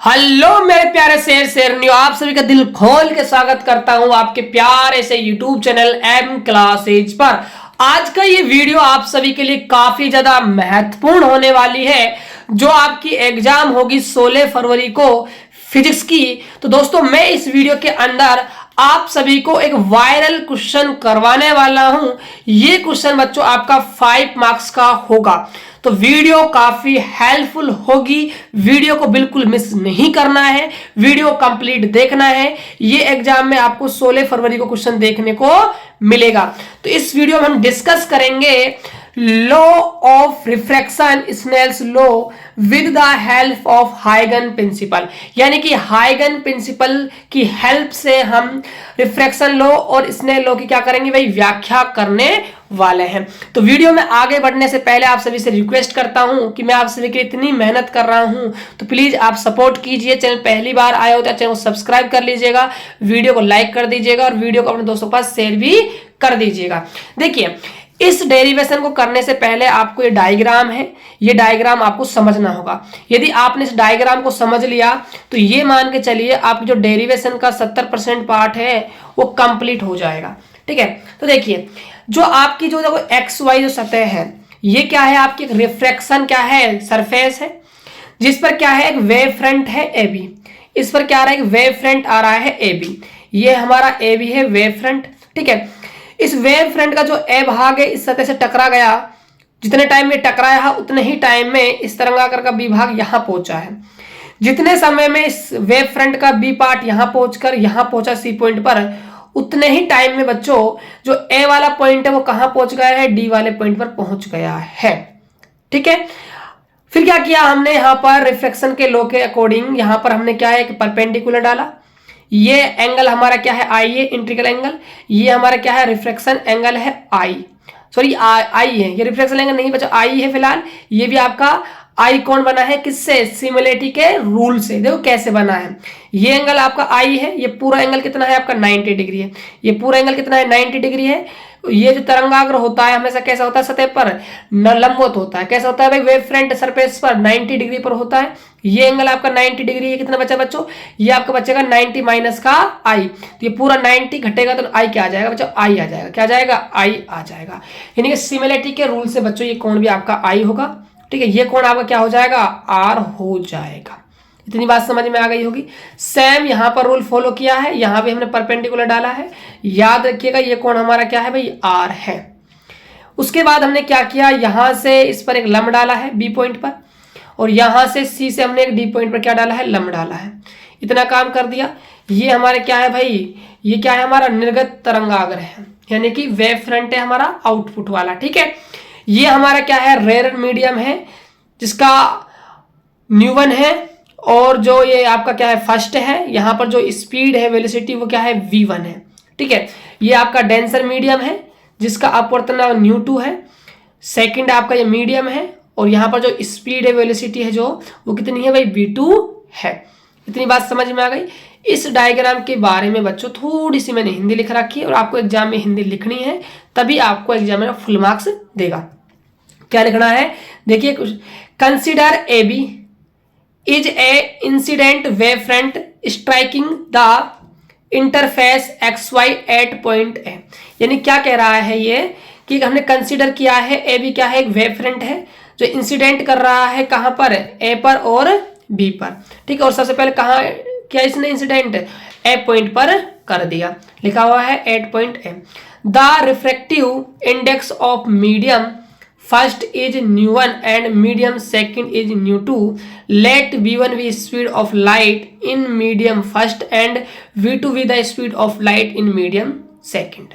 Hello मेरे प्यारे शेरनियों, आप सभी का दिल खोल के स्वागत करता हूं आपके प्यारे से यूट्यूब चैनल एम क्लासेज पर। आज का ये वीडियो आप सभी के लिए काफी ज्यादा महत्वपूर्ण होने वाली है, जो आपकी एग्जाम होगी 16 फरवरी को फिजिक्स की। तो दोस्तों, मैं इस वीडियो के अंदर आप सभी को एक वायरल क्वेश्चन करवाने वाला हूं। ये क्वेश्चन बच्चों आपका 5 मार्क्स का होगा, तो वीडियो काफी हेल्पफुल होगी। वीडियो को बिल्कुल मिस नहीं करना है, वीडियो कंप्लीट देखना है। ये एग्जाम में आपको 16 फरवरी को क्वेश्चन देखने को मिलेगा। तो इस वीडियो में हम डिस्कस करेंगे law of refraction, Snell's law with the help of हाइगन प्रिंसिपल। यानी कि हाइगन प्रिंसिपल की हेल्प से हम रिफ्रैक्शन लॉ और स्नेल लॉ की क्या करेंगे भाई, व्याख्या करने वाले हैं। तो वीडियो में आगे बढ़ने से पहले आप सभी से रिक्वेस्ट करता हूं कि मैं आप सभी के लिए इतनी मेहनत कर रहा हूं, तो प्लीज आप सपोर्ट कीजिए। चैनल पहली बार आए हो तो चैनल को सब्सक्राइब कर लीजिएगा, वीडियो को लाइक कर दीजिएगा और वीडियो को अपने दोस्तों के पास शेयर भी कर दीजिएगा। देखिए, इस डेरिवेशन को करने से पहले आपको ये डायग्राम है, ये डायग्राम आपको समझना होगा। यदि आपने इस डायग्राम को समझ लिया तो ये मान के चलिए आपकी जो डेरिवेशन का 70% पार्ट है वो कंप्लीट हो जाएगा। ठीक है, तो देखिए, जो आपकी जो देखो एक्स वाई जो सतह है, ये क्या है, आपकी एक रिफ्रैक्शन क्या है, सरफेस है, जिस पर क्या है, एक वेव फ्रंट है ए बी। इस पर क्या आ रहा है, एक वेव फ्रंट आ रहा है ए बी। ये हमारा ए बी है वेव फ्रंट। ठीक है, इस वेव फ्रंट का जो ए भाग है इस सतह से टकरा गया, जितने टाइम में टकराया है उतने ही टाइम में इस तरंगाकार का बी भाग यहां पहुंचा है। जितने समय में इस वेव फ्रंट का बी पार्ट यहां पहुंचकर यहां पहुंचा सी पॉइंट पर, उतने ही टाइम में बच्चों जो ए वाला पॉइंट है वो कहां पहुंच गया है, डी वाले पॉइंट पर पहुंच गया है। ठीक है, फिर क्या किया हमने, यहां पर रिफ्लेक्शन के लॉ के अकॉर्डिंग यहां पर हमने क्या है, एक परपेंडिकुलर डाला। ये एंगल हमारा क्या है, आई है, इंटीग्रल एंगल। ये हमारा क्या है, रिफ्लेक्शन एंगल है आई, सॉरी आई है, ये रिफ्लेक्शन एंगल नहीं बचा, आई है फिलहाल। ये भी आपका आई कौन बना है, किससे, सिमिलरिटी के रूल से। देखो कैसे बना है, ये एंगल आपका आई है, ये पूरा एंगल कितना है आपका 90 डिग्री है। ये पूरा एंगल कितना है, 90 डिग्री है। ये जो तरंगाग्र होता है हमेशा कैसा होता है, सतह पर लंबवत होता है। कैसा होता है भाई, वेव फ्रंट सरफेस पर 90 डिग्री पर होता है। ये एंगल आपका 90 डिग्री है। कितना बचा बच्चों, ये आपका बचेगा 90 माइनस का आई। तो ये पूरा 90 घटेगा तो आई क्या आ जाएगा बच्चों, आई आ जाएगा। क्या आ जाएगा, आई आ जाएगा। यानी कि सिमिलरिटी के रूल से बच्चों ये कोण भी आपका आई होगा। ठीक है, ये कोण आपका क्या हो जाएगा, आर हो जाएगा। इतनी बात समझ में आ गई होगी। सेम यहां पर रूल फॉलो किया है, यहां भी हमने परपेंडिकुलर डाला है। याद रखिएगा ये कोण हमारा क्या है भाई, आर है। उसके बाद हमने क्या किया, यहां से इस पर एक लंब डाला है बी पॉइंट पर, और यहां से सी से हमने एक डी पॉइंट पर क्या डाला है, लंब डाला है। इतना काम कर दिया। ये हमारे क्या है भाई, ये क्या है, हमारा निर्गत तरंगाग्र है, यानी कि वेव फ्रंट है हमारा आउटपुट वाला। ठीक है, ये हमारा क्या है, रेयर मीडियम है, जिसका न्यूवन है, और जो ये आपका क्या है, फर्स्ट है। यहां पर जो स्पीड है, वेलोसिटी, वो क्या है, v1 है। ठीक है, ये आपका डेंसर मीडियम है, जिसका अपवर्तनांक ν2 है। सेकंड आपका ये मीडियम है, और यहां पर जो स्पीड है, वेलोसिटी है जो, वो कितनी है भाई, v2 है। इतनी बात समझ में आ गई। इस डायग्राम के बारे में बच्चों थोड़ी सी मैंने हिंदी लिख रखी है, और आपको एग्जाम में हिंदी लिखनी है, तभी आपको एग्जाम में फुल मार्क्स देगा। क्या लिखना है, देखिए, consider A B is a incident wave front striking the interface X Y at point A. यानी क्या कह रहा है ये, कि हमने कंसिडर किया है ए बी क्या है, एक वेव फ्रंट है जो इंसिडेंट कर रहा है कहां पर, ए पर और बी पर। ठीक है, और सबसे पहले कहां क्या इसने इंसिडेंट ए पॉइंट पर कर दिया, लिखा हुआ है at point A. The refractive index of medium first is ν1 and medium second is ν2. Let v1 be speed of light in medium first and v2 be the speed of light in medium second.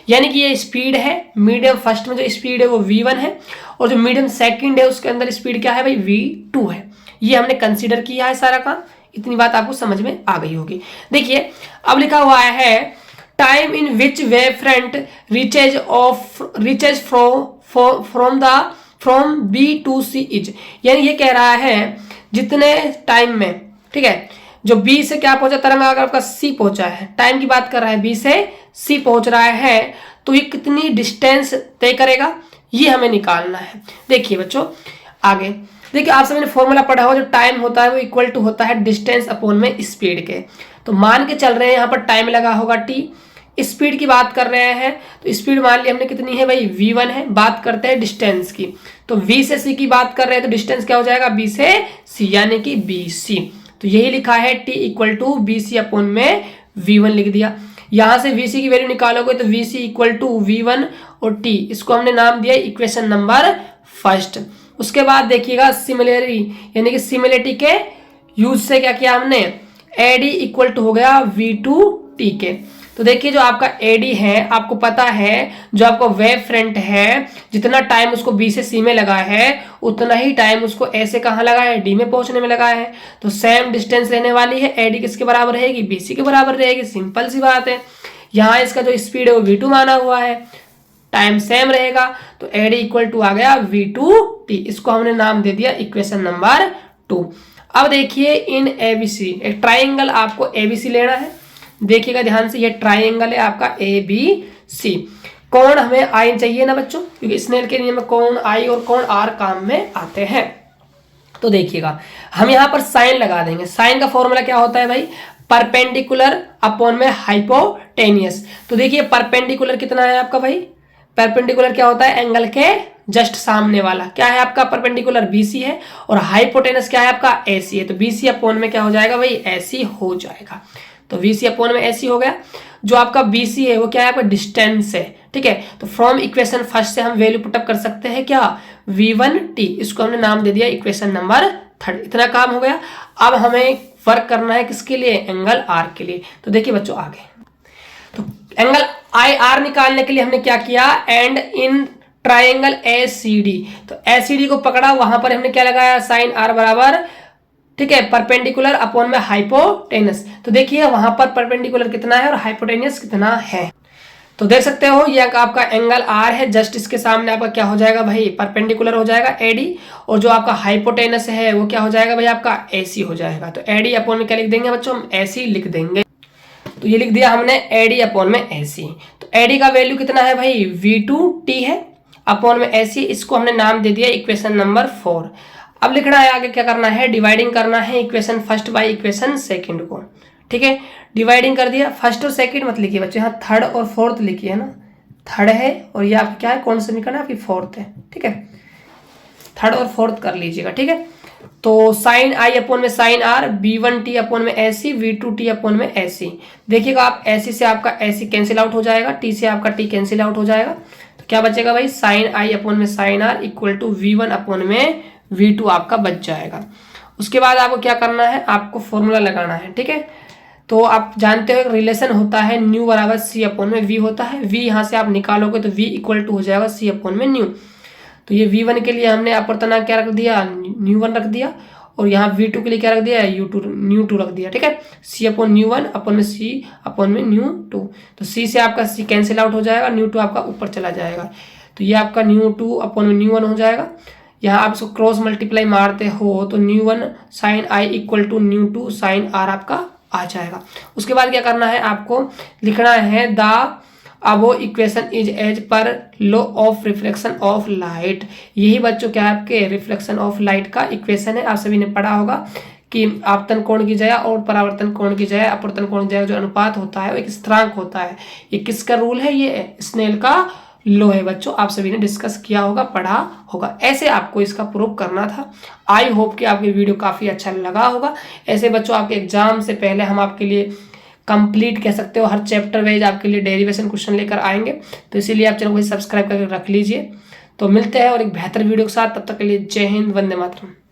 यानी कि ये speed है, medium first में जो speed है वो v1 है, और जो मीडियम सेकंड है उसके अंदर स्पीड क्या है भाई, v2 है। ये हमने कंसीडर किया है सारा काम। इतनी बात आपको समझ में आ गई होगी। देखिए, अब लिखा हुआ है time in which wave front reaches from B to C is. यानी ये कह रहा है जितने टाइम में, ठीक है, जो बी से क्या पहुंचा, तरंगा अगर आपका सी पहुंचा है, टाइम की बात कर रहा है, बी से सी पहुंच रहा है, तो ये कितनी डिस्टेंस तय करेगा, ये हमें निकालना है। देखिए बच्चों, आगे देखिए आप सभी ने फॉर्मूला पढ़ा हो, जो टाइम होता है वो इक्वल टू होता है डिस्टेंस अपॉन में स्पीड के। तो मान के चल रहे हैं यहाँ पर टाइम लगा होगा t, स्पीड की बात कर रहे हैं तो स्पीड मान ली हमने कितनी है भाई v1 है। बात करते हैं डिस्टेंस की, तो v से c की बात कर रहे हैं तो डिस्टेंस क्या हो जाएगा b से c यानी कि bc। तो यही लिखा है t equal to bc upon में v1 लिख दिया। यहां से vc की वैल्यू निकालोगे तो vc इक्वल टू v1 और t, इसको हमने नाम दिया इक्वेशन नंबर फर्स्ट। उसके बाद देखिएगा सिमिलरिटी यानी कि सिमिलरिटी के यूज से क्या किया हमने, AD इक्वल टू हो गया v2t के। तो देखिए जो आपका AD है आपको पता है जो आपका वेव फ्रंट है जितना टाइम उसको B से C में लगा है उतना ही टाइम उसको A से कहाँ लगा है, D में पहुंचने में लगा है। तो सेम डिस्टेंस रहने वाली है, AD किसके बराबर रहेगी, BC के बराबर रहेगी। सिंपल सी बात है। यहाँ इसका जो स्पीड है वो v2 माना हुआ है, टाइम सेम रहेगा तो AD इक्वल टू आ गया v2t, इसको हमने नाम दे दिया इक्वेशन नंबर 2। अब देखिए इन ABC, एक ट्राइंगल आपको ABC लेना है। देखिएगा ध्यान से, ये ट्राइंगल है आपका ABC। कोण हमें I चाहिए ना बच्चों, क्योंकि स्नेल के नियम में कोण I और कोण R काम में आते हैं। तो देखिएगा हम यहाँ पर साइन लगा देंगे। साइन का फॉर्मूला क्या होता है भाई, परपेंडिकुलर अपॉन में हाइपोटेनियस। तो देखिए परपेंडिकुलर कितना है आपका भाई, परपेंडिकुलर क्या होता है, एंगल के जस्ट सामने वाला। क्या है आपका परपेंडिकुलर BC है, और हाइपोटेनस क्या है आपका AC है। तो BC अपॉन में क्या हो जाएगा भाई, AC हो जाएगा। तो BC अपॉन में AC हो गया। जो आपका BC है वो क्या है आपका डिस्टेंस है, ठीक है। तो फ्रॉम इक्वेशन फर्स्ट से हम वैल्यू पुटअप कर सकते हैं क्या, v1t, इसको हमने नाम दे दिया इक्वेशन नंबर 3। इतना काम हो गया। अब हमें वर्क करना है किसके लिए, एंगल R के लिए। तो देखिए बच्चों आगे, तो एंगल IR निकालने के लिए हमने क्या किया, एंड इन ट्राइंगल ACD, तो ACD को पकड़ा, वहां पर हमने क्या लगाया, साइन R बराबर, ठीक है, परपेंडिकुलर अपॉन में हाइपोटेनस। तो देखिए वहां पर परपेंडिकुलर कितना है और हाइपोटेनस कितना है। तो देख सकते हो ये आपका एंगल R है, जस्ट इसके सामने आपका क्या हो जाएगा भाई, परपेंडिकुलर हो जाएगा AD, और जो आपका हाइपोटेनस है वो क्या हो जाएगा भाई आपका AC हो जाएगा। तो AD अपॉन में क्या लिख देंगे बच्चों, हम AC लिख देंगे। तो ये लिख दिया हमने AD अपॉन में AC। तो AD का वैल्यू कितना है भाई, v2t है, अपॉन में AC, इसको हमने नाम दे दिया इक्वेशन नंबर 4। अब लिखना है आगे क्या करना है, डिवाइडिंग करना है equation first by equation second को, ठीक है। डिवाइडिंग कर दिया, फर्स्ट और सेकंड मत लिखिए बच्चे, यहाँ थर्ड और फोर्थ लिखिए है ना। थर्ड है और ये आपकी क्या है, कौन सा समीकरण है आपकी, फोर्थ है, ठीक है। थर्ड और फोर्थ कर लीजिएगा, ठीक है। तो साइन I अपॉन में साइन R, v1t अपॉन में AC, v2t अपॉन में AC। देखिएगा आप AC से आपका AC कैंसिल आउट हो जाएगा, t से आपका t कैंसिल आउट हो जाएगा। तो क्या बचेगा भाई, साइन I अपॉन में sine R equal to v1 upon में v2 आपका बच जाएगा। उसके बाद आपको क्या करना है, आपको फॉर्मूला लगाना है, ठीक है। तो आप जानते हो रिलेशन होता है न्यू बराबर c अपॉन में v होता है। v यहाँ से आप निकालोगे तो v इक्वल टू हो जाएगा c अपॉन में न्यू। तो ये v1 के लिए हमने अपवर्तनांक क्या रख दिया, न्यू1 रख दिया, और यहाँ v2 के लिए क्या रख दिया, न्यू2 रख दिया, ठीक है। c अपॉन न्यू1 अपॉन में c अपॉन में न्यू2। तो c से आपका c कैंसिल आउट हो जाएगा, न्यू2 आपका ऊपर चला जाएगा। तो ये आपका न्यू2 अपॉन में न्यू1 हो जाएगा। यहाँ आप इसको क्रॉस मल्टीप्लाई मारते हो तो न्यू1 साइन I इक्वल टू न्यू2 साइन R आपका आ जाएगा। उसके बाद क्या करना है, आपको लिखना है the above equation is as per law of reflection of light. यही बच्चों क्या है आपके रिफ्लेक्शन ऑफ लाइट का इक्वेशन है। आप सभी ने पढ़ा होगा कि आपतन कोण की जगह और परावर्तन कोण की जगह अपवर्तन कोण की जगह जो अनुपात होता है वो एक स्थिरांक होता है। ये किसका रूल है, ये स्नेल का लॉ है बच्चों। आप सभी ने डिस्कस किया होगा, पढ़ा होगा। ऐसे आपको इसका प्रूव करना था। आई होप कि आपको वीडियो काफी अच्छा लगा होगा। ऐसे बच्चों आपके एग्जाम से पहले हम आपके लिए कंप्लीट कह सकते हो हर चैप्टर वाइज आपके लिए डेरिवेशन क्वेश्चन लेकर आएंगे। तो इसीलिए आप चैनल को सब्सक्राइब करके रख लीजिए। तो मिलते हैं और एक बेहतर वीडियो के साथ, तब तक के लिए जय हिंद, वंदे मातरम।